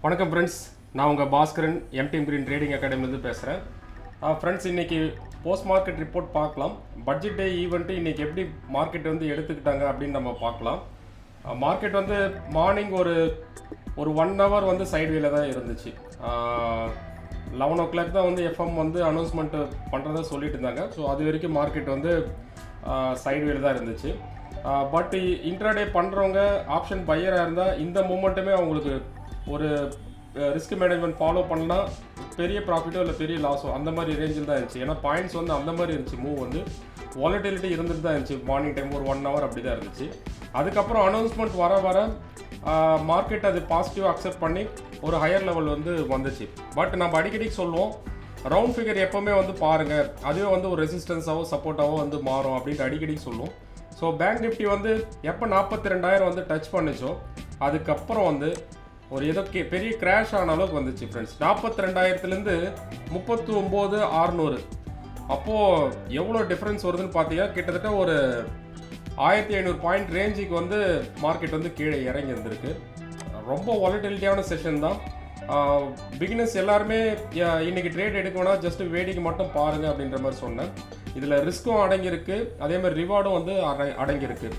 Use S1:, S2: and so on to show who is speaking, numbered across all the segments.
S1: வணக்கம் ஃப்ரெண்ட்ஸ், நான் உங்கள் பாஸ்கரன் MTM ட்ரேடிங் அகாடமிலேருந்து பேசுகிறேன். ஃப்ரெண்ட்ஸ், இன்றைக்கி போஸ்ட் மார்க்கெட் ரிப்போர்ட் பார்க்கலாம். பட்ஜெட் டே ஈவெண்ட்டு இன்றைக்கி எப்படி மார்க்கெட் வந்து எடுத்துக்கிட்டாங்க அப்படின்னு நம்ம பார்க்கலாம். மார்க்கெட் வந்து மார்னிங் ஒரு 1 hour வந்து சைட்வேல தான் இருந்துச்சு. 11 o'clock தான் வந்து FM வந்து அனௌன்ஸ்மெண்ட்டு பண்ணுறதா சொல்லிட்டு இருந்தாங்க. ஸோ அது வரைக்கும் மார்க்கெட் வந்து சைட்வேல தான் இருந்துச்சு. பட் இன்ட்ராடே பண்ணுறவங்க ஆப்ஷன் பையராக இருந்தால் இந்த மூமெண்ட்டுமே அவங்களுக்கு ஒரு ரிஸ்க் மேனேஜ்மெண்ட் ஃபாலோ பண்ணால் பெரிய ப்ராஃபிட்டோ இல்லை பெரிய லாஸோ அந்த மாதிரி ரேஞ்சில் தான் இருந்துச்சு. ஏன்னா பாயிண்ட்ஸ் வந்து அந்த மாதிரி இருந்துச்சு. மூவ் வந்து வாலட்டிலிட்டி இருந்துட்டு தான் இருந்துச்சு. மார்னிங் டைம் ஒரு 1 hour அப்படி தான் இருந்துச்சு. அதுக்கப்புறம் அனௌன்ஸ்மெண்ட் வர மார்க்கெட் அது பாசிட்டிவாக அக்செப்ட் பண்ணி ஒரு ஹையர் லெவல் வந்து வந்துச்சு. பட் நம்ம அடிக்கடி சொல்லுவோம், ரவுண்ட் ஃபிகர் எப்போவுமே வந்து பாருங்கள், அதுவே வந்து ஒரு ரெசிஸ்டன்ஸாவோ சப்போர்ட்டாவோ வந்து மாறும் அப்படின்ட்டு அடிக்கடி சொல்லுவோம். ஸோ பேங்க் நிஃப்டி வந்து எப்போ 42,000 வந்து டச் பண்ணிச்சோ அதுக்கப்புறம் வந்து ஒரு ஏதோ பெரிய கிராஷ் ஆன அளவுக்கு வந்துச்சு ஃப்ரெண்ட்ஸ். 42,000லேருந்து 39,600. அப்போது எவ்வளோ டிஃப்ரென்ஸ் வருதுன்னு பார்த்தீங்கன்னா கிட்டத்தட்ட ஒரு 1500 பாயிண்ட் ரேஞ்சுக்கு வந்து மார்க்கெட் வந்து கீழே இறங்கி இருந்திருக்கு. ரொம்ப வாலட்டிலிட்டியான செஷன் தான். பிகினர்ஸ் எல்லாருமே இன்றைக்கி ட்ரேட் எடுக்கணும்னா ஜஸ்ட் வேடிக்கை மட்டும் பாருங்கள் அப்படின்ற மாதிரி சொன்னேன். இதில் ரிஸ்க்கும் அடங்கியிருக்கு, அதே மாதிரி ரிவார்டும் வந்து அடங்கியிருக்கு.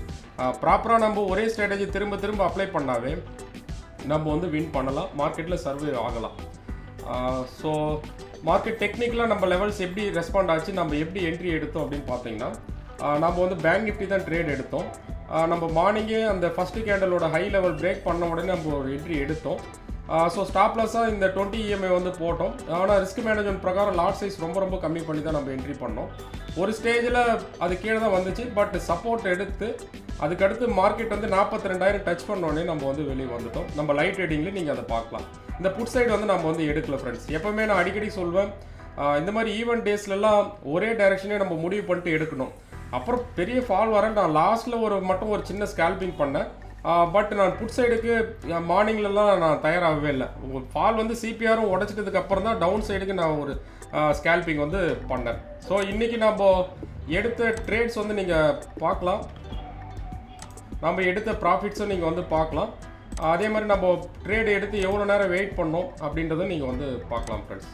S1: ப்ராப்பராக நம்ம ஒரே ஸ்ட்ராட்டஜி திரும்ப அப்ளை பண்ணாவே நம்ம வந்து வின் பண்ணலாம், மார்க்கெட்டில் சர்வே ஆகலாம். ஸோ மார்க்கெட் டெக்னிக்கலாக நம்ம லெவல்ஸ் எப்படி ரெஸ்பாண்ட் ஆச்சு, நம்ம எப்படி என்ட்ரி எடுத்தோம் அப்படின்னு பார்த்தீங்கன்னா, நம்ம வந்து பேங்க் நிஃப்டி தான் ட்ரேட் எடுத்தோம். நம்ம மார்னிங்கே அந்த ஃபஸ்ட்டு கேண்டலோட ஹை லெவல் பிரேக் பண்ண உடனே நம்ம ஒரு என்ட்ரி எடுத்தோம். ஸோ ஸ்டாப் லாஸாக இந்த 20 EMI வந்து போட்டோம். ஆனால் ரிஸ்க் மேனேஜ்மெண்ட் பிரகாரம் லாட் சைஸ் ரொம்ப கம்மி பண்ணி தான் நம்ம என்ட்ரி பண்ணோம். ஒரு ஸ்டேஜில் அது கீழே தான் வந்துச்சு, பட் சப்போர்ட் எடுத்து அதுக்கடுத்து மார்க்கெட் வந்து 42,000 டச் பண்ணோடனே நம்ம வந்து வெளியே வந்துட்டோம். நம்ம லைவ் ட்ரேடிங்கில் நீங்கள் அதை பார்க்கலாம். இந்த புட் சைடு வந்து நம்ம வந்து எடுக்கல ஃப்ரெண்ட்ஸ். எப்போவுமே நான் அடிக்கடி சொல்வேன், இந்த மாதிரி ஈவெண்ட் டேஸ்லலாம் ஒரே டைரெக்ஷனே நம்ம முடிவு பண்ணிட்டு எடுக்கணும். அப்புறம் பெரிய ஃபால் வர நான் லாஸ்ட்டில் மட்டும் ஒரு சின்ன ஸ்கேல்பிங் பண்ணேன். பட் நான் புட் சைடுக்கு மார்னிங்லலாம் நான் தயாராகவே இல்லை. ஃபால் வந்து சிபிஆரும் உடச்சிட்டதுக்கு அப்புறம் தான் டவுன் சைடுக்கு நான் ஒரு ஸ்கேல்பிங் வந்து பண்ணேன். ஸோ இன்றைக்கி நம்ம எடுத்த ட்ரேட்ஸ் வந்து நீங்கள் பார்க்கலாம், நம்ம எடுத்த ப்ராஃபிட்ஸும் நீங்கள் வந்து பார்க்கலாம். அதே மாதிரி நம்ம ட்ரேட் எடுத்து எவ்வளோ நேரம் வெயிட் பண்ணோம் அப்படின்றத நீங்கள் வந்து பார்க்கலாம் ஃப்ரெண்ட்ஸ்.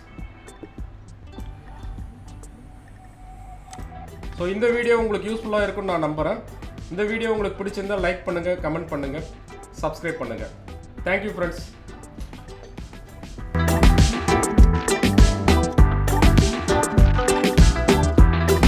S1: ஸோ இந்த வீடியோ உங்களுக்கு யூஸ்ஃபுல்லாக இருக்குன்னு நான் நம்புகிறேன். இந்த வீடியோ உங்களுக்கு பிடிச்சிருந்தால் லைக் பண்ணுங்கள், கமெண்ட் பண்ணுங்கள், சப்ஸ்கிரைப் பண்ணுங்கள். Thank you friends.